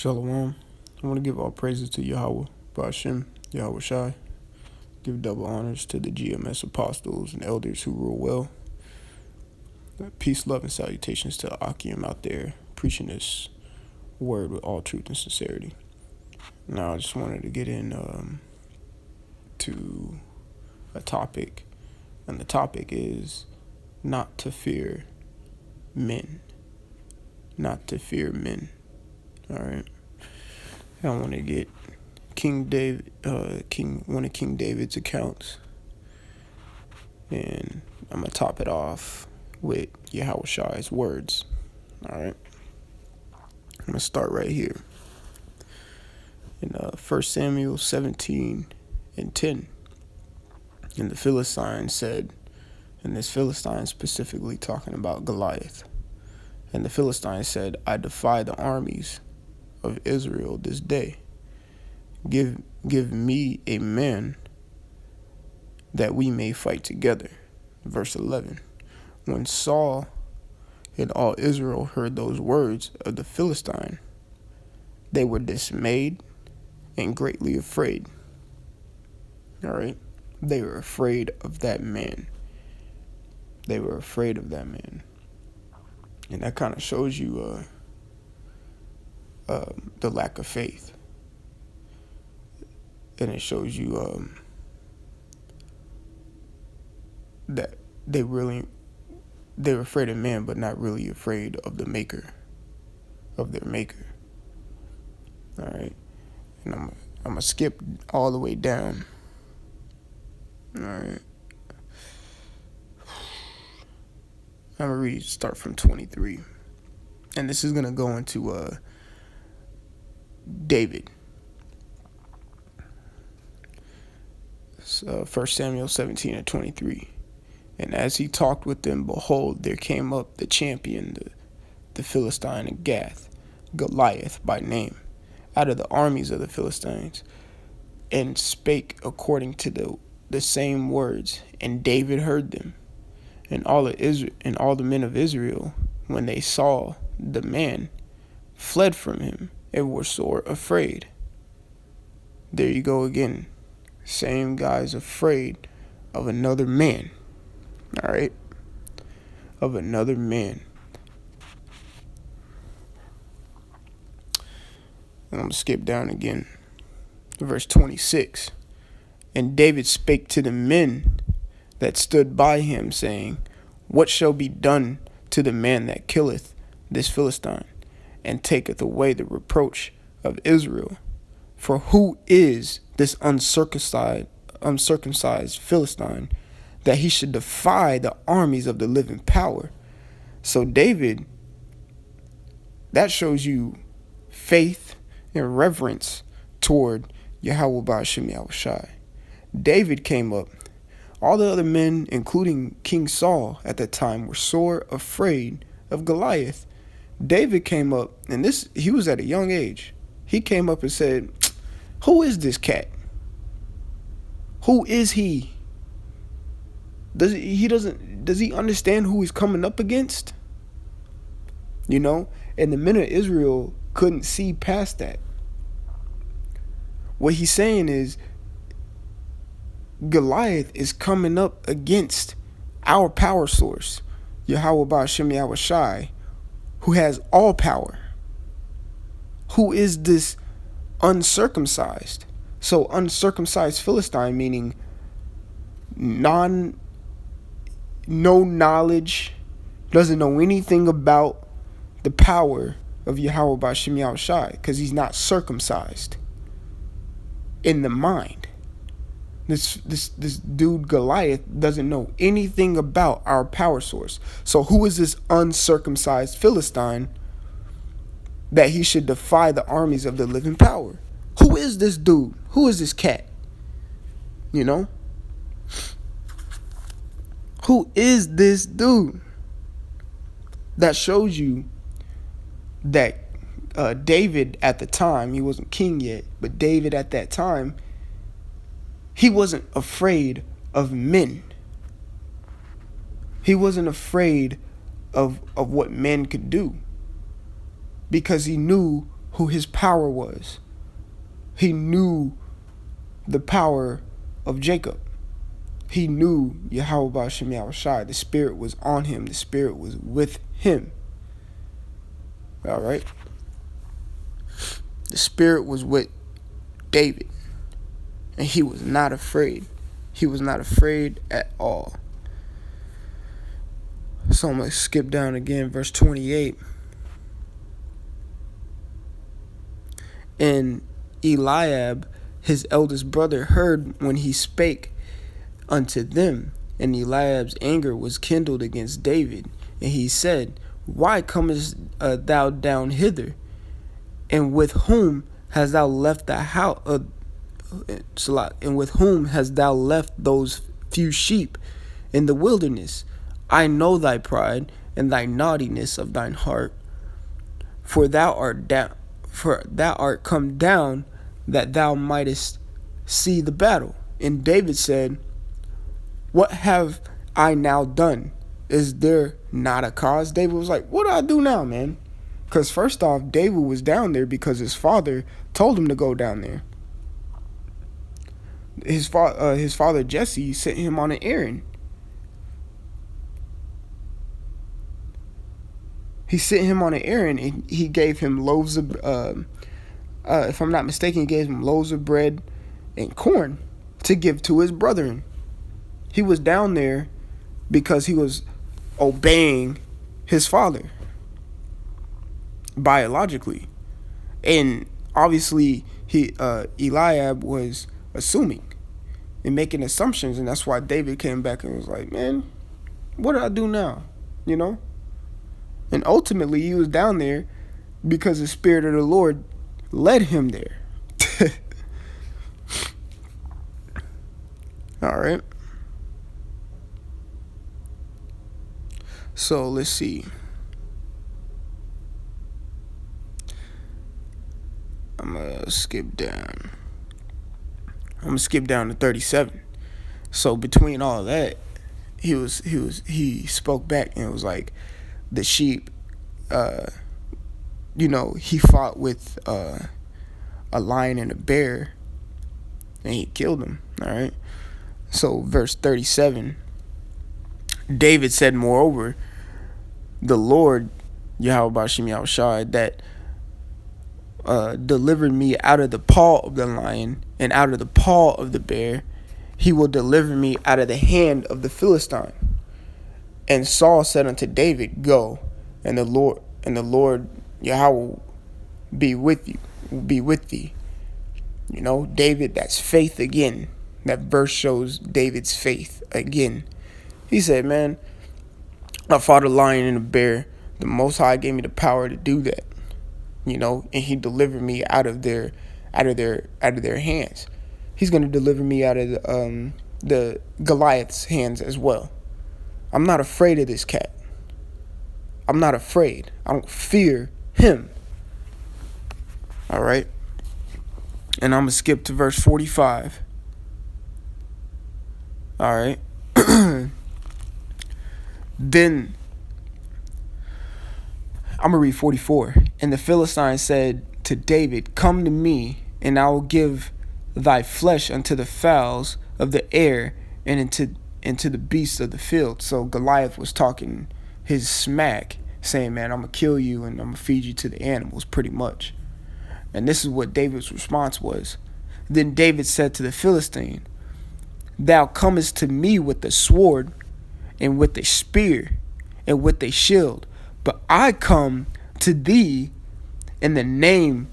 Shalom. I want to give all praises to Yahweh, Ba'ashem, Yahweh Shai. Give double honors to the GMS apostles and elders who rule well. Peace, love, and salutations to Akim out there preaching this word with all truth and sincerity. Now, I just wanted to get in to a topic, and the topic is not to fear men. Not to fear men. All right. I want to get King David, one of King David's accounts, and I'm gonna top it off with Yahweh Shai's words. All right. I'm gonna start right here in 1 Samuel 17:10. And the Philistine said, and this Philistine specifically talking about Goliath. And the Philistine said, I defy the armies of Israel this day. Give me a man that we may fight together. Verse 11. When Saul and all Israel heard those words of the Philistine, they were dismayed and greatly afraid. All right. They were afraid of that man. They were afraid of that man. And that kind of shows you the lack of faith. And it shows you that they're afraid of man, but not really afraid of the maker, of their maker. All right. And I'm gonna skip all the way down. All right. I'm gonna read start from 23, and this is gonna go into David. So 1 Samuel 17:23. And as he talked with them, behold, there came up the champion, the Philistine of Gath, Goliath by name, out of the armies of the Philistines, and spake according to the same words. And David heard them. And all the men of Israel, when they saw the man, fled from him and were sore afraid. There you go again. Same guy's afraid of another man. All right? Of another man. And I'm going to skip down again. Verse 26. And David spake to the men that stood by him, saying, what shall be done to the man that killeth this Philistine, and taketh away the reproach of Israel? For who is this uncircumcised Philistine, that he should defy the armies of the living power? So David, that shows you faith and reverence toward Yahweh Ba'ashem Yahweh Shai. David came up. All the other men, including King Saul at that time, were sore afraid of Goliath. David came up, and he was at a young age. He came up and said, who is this cat? Who is he? Does he understand who he's coming up against? You know? And the men of Israel couldn't see past that. What he's saying is, Goliath is coming up against our power source, Yahweh Ba'ashem Yahweh Shai, who has all power. Who is this uncircumcised? So uncircumcised Philistine meaning no knowledge, doesn't know anything about the power of Yahweh Ba'ashem Yahweh Shai, because he's not circumcised in the mind. This dude Goliath doesn't know anything about our power source. So who is this uncircumcised Philistine that he should defy the armies of the living power? Who is this dude? Who is this cat? You know? Who is this dude? That shows you that David at the time, he wasn't king yet, but David at that time, he wasn't afraid of men. He wasn't afraid of what men could do, because he knew who his power was. He knew the power of Jacob. He knew Yahweh Ba'ashem Yahushai. The Spirit was on him. The Spirit was with him. All right. The Spirit was with David. And he was not afraid. He was not afraid at all. So I'm going to skip down again, verse 28. And Eliab, his eldest brother, heard when he spake unto them. And Eliab's anger was kindled against David. And he said, Why comest thou down hither? And with whom hast thou left the house? And with whom hast thou left those few sheep in the wilderness? I know thy pride and thy naughtiness of thine heart. For thou art come down that thou mightest see the battle. And David said, What have I now done? Is there not a cause? David was like, what do I do now, man? Because first off, David was down there because his father told him to go down there. His father Jesse sent him on an errand. He sent him on an errand, and he gave him loaves of, if I'm not mistaken, he gave him loaves of bread and corn to give to his brethren. He was down there because he was obeying his father biologically. And obviously, Eliab was assuming and making assumptions, and that's why David came back and was like, man, what do I do now? You know? And ultimately, he was down there because the Spirit of the Lord led him there. All right. So let's see. I'm gonna skip down. I'm gonna skip down to 37. So between all that, he spoke back and was like, the sheep, he fought with a lion and a bear, and he killed them. All right. So verse 37, David said, moreover, the Lord, Yahweh Ba'ashem Yahushai, that delivered me out of the paw of the lion and out of the paw of the bear, he will deliver me out of the hand of the Philistine. And Saul said unto David, Go, and the Lord Yahweh be with thee. You know, David, that's faith again. That verse shows David's faith again. He said, man, I fought a lion and a bear. The Most High gave me the power to do that. You know, and he delivered me out of their hands. He's going to deliver me out of the Goliath's hands as well. I'm not afraid of this cat. I'm not afraid. I don't fear him. All right. And I'm going to skip to verse 45. All right. Then I'm going to read 44. And the Philistine said to David, Come to me, and I will give thy flesh unto the fowls of the air and into the beasts of the field. So Goliath was talking his smack, saying, man, I'm going to kill you and I'm going to feed you to the animals, pretty much. And this is what David's response was. Then David said to the Philistine, Thou comest to me with a sword and with a spear and with a shield, but I come to thee in the name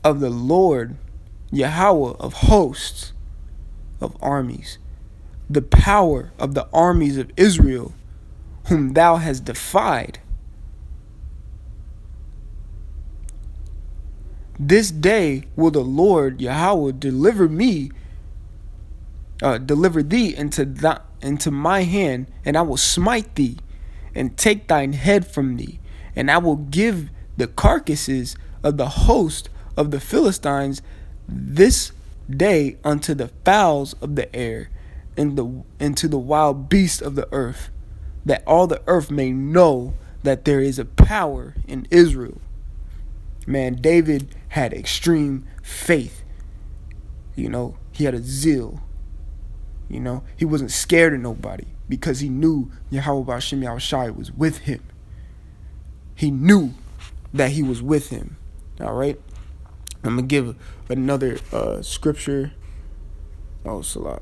of the Lord Yahweh of hosts, of armies, the power of the armies of Israel, whom thou hast defied. This day will the Lord Yahweh deliver thee into my hand, and I will smite thee, and take thine head from thee, and I will give the carcasses of the host of the Philistines this day unto the fowls of the air, and to the wild beasts of the earth, that all the earth may know that there is a power in Israel. Man, David had extreme faith. He had a zeal. He wasn't scared of nobody because he knew Yahweh Ba'ashem Yahushai was with him. He knew that he was with him. All right. I'm going to give another scripture. Oh, Salat.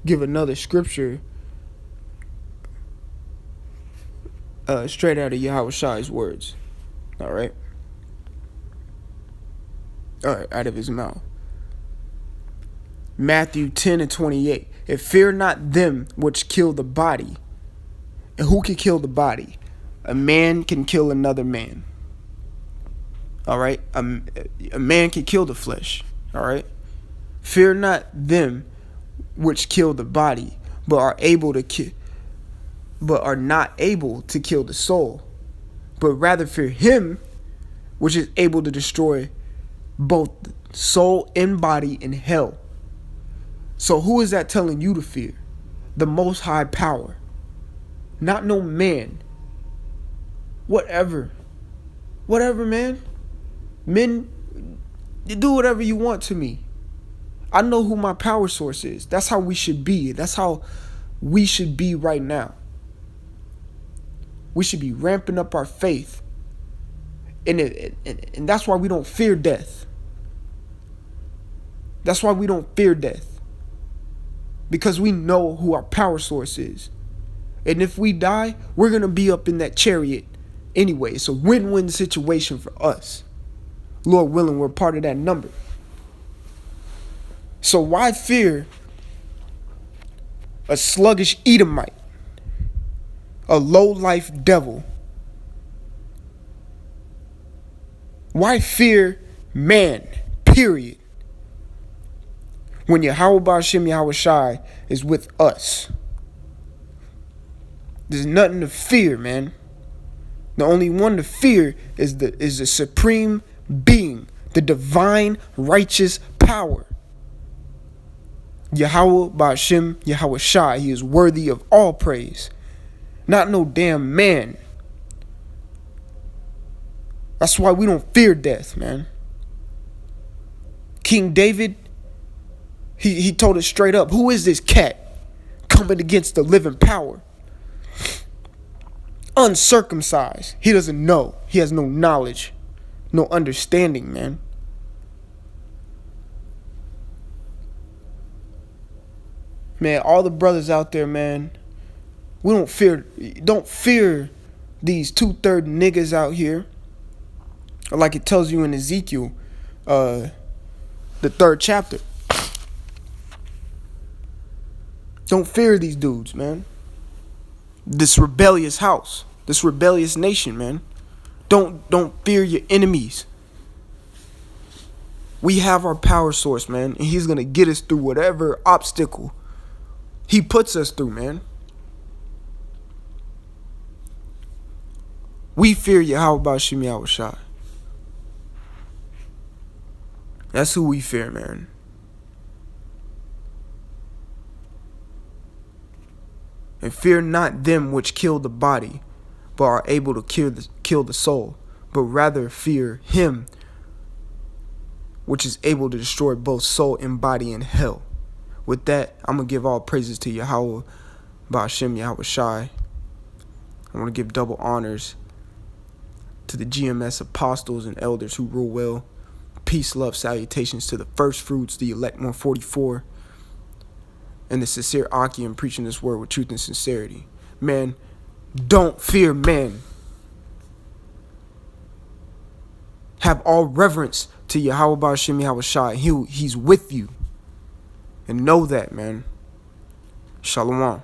Give another scripture straight out of Yahushai's words. All right. Out of his mouth. Matthew 10:28. And fear not them which kill the body. And who can kill the body? A man can kill another man. All right. A man can kill the flesh. All right. Fear not them which kill the body, but are not able to kill the soul, but rather fear him which is able to destroy both soul and body in hell. So who is that telling you to fear? The Most High Power. Not no man. Whatever, man. Men, you do whatever you want to me. I know who my power source is. That's how we should be. That's how we should be right now. We should be ramping up our faith. And that's why we don't fear death. That's why we don't fear death. Because we know who our power source is. And if we die, we're going to be up in that chariot anyway. It's a win-win situation for us. Lord willing, we're part of that number. So why fear a sluggish Edomite, a low-life devil? Why fear man, period, when Yahweh Ba'ashem Yahushai is with us? There's nothing to fear, man. The only one to fear is the supreme being, the divine righteous power. Yahweh Ba'ashem Yahushai. He is worthy of all praise. Not no damn man. That's why we don't fear death, man. King David, he told us straight up, who is this cat coming against the living power? Uncircumcised. He doesn't know. He has no knowledge, no understanding, man. Man, all the brothers out there, man, don't fear these 2/3 niggas out here. Like it tells you in Ezekiel, the 3rd chapter. Don't fear these dudes, man. This rebellious house, this rebellious nation, man. Don't fear your enemies. We have our power source, man, and he's going to get us through whatever obstacle he puts us through, man. We fear Yahweh Ba'ashem Yahushai. That's who we fear, man. And fear not them which kill the body, but are able to kill the soul, but rather fear him which is able to destroy both soul and body in hell. With that, I'm going to give all praises to Yahweh Ba'ashem Yahushai. I want to give double honors to the GMS apostles and elders who rule well. Peace, love, salutations to the first fruits, the elect 144, and the sincere Akim preaching this word with truth and sincerity. Man, don't fear men. Have all reverence to Yahweh Ba'ashem Yahushai. He's with you. And know that, man. Shalom.